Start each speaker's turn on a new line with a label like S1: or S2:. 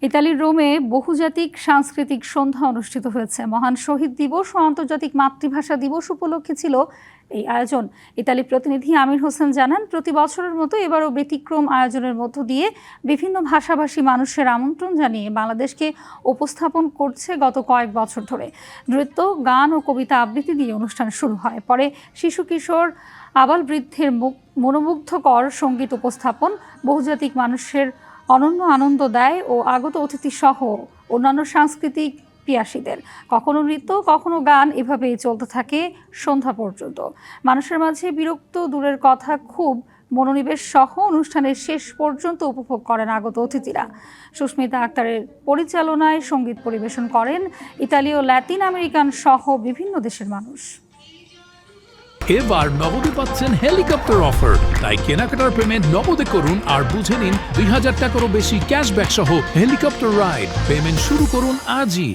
S1: ইতালির রোমে বহুজাতিক সাংস্কৃতিক সন্ধ্যা অনুষ্ঠিত হয়েছে। মহান শহীদ দিবস ও আন্তর্জাতিক মাতৃভাষা দিবস উপলক্ষে ছিল এই আয়োজন। ইতালি প্রতিনিধি আমির হোসেন জানান, প্রতি বছরের মতো এবারও ব্যতিক্রম আয়োজনের মধ্য দিয়ে বিভিন্ন ভাষাভাষী মানুষের আমন্ত্রণ জানিয়ে বাংলাদেশকে উপস্থাপন করছে গত কয়েক বছর ধরে। নৃত্য, গান ও কবিতা আবৃত্তি দিয়ে অনুষ্ঠান শুরু হয়। পরে শিশু কিশোর আবাল বৃদ্ধের মনোমুগ্ধকর সঙ্গীত উপস্থাপন বহুজাতিক মানুষের অনন্য আনন্দ দেয় ও আগত অতিথি সহ অন্যান্য সাংস্কৃতিক পিয়াসীদের। কখনো নৃত্য, কখনো গান, এভাবেই চলতে থাকে সন্ধ্যা পর্যন্ত। মানুষের মাঝে বিরক্ত দূরের কথা, খুব মনোনিবেশ সহ অনুষ্ঠানের শেষ পর্যন্ত উপভোগ করেন আগত অতিথিরা। সুস্মিতা আক্তারের পরিচালনায় সঙ্গীত পরিবেশন করেন ইতালি ও ল্যাটিন আমেরিকান সহ বিভিন্ন দেশের মানুষ।
S2: এবার নগদে পাচ্ছেন হেলিকপ্টার অফার, তাই কেনাকাটার পেমেন্ট নগদে করুন আর বুঝে নিন ২০০০ টাকারও বেশি ক্যাশব্যাক সহ হেলিকপ্টার রাইড। পেমেন্ট শুরু করুন আজই।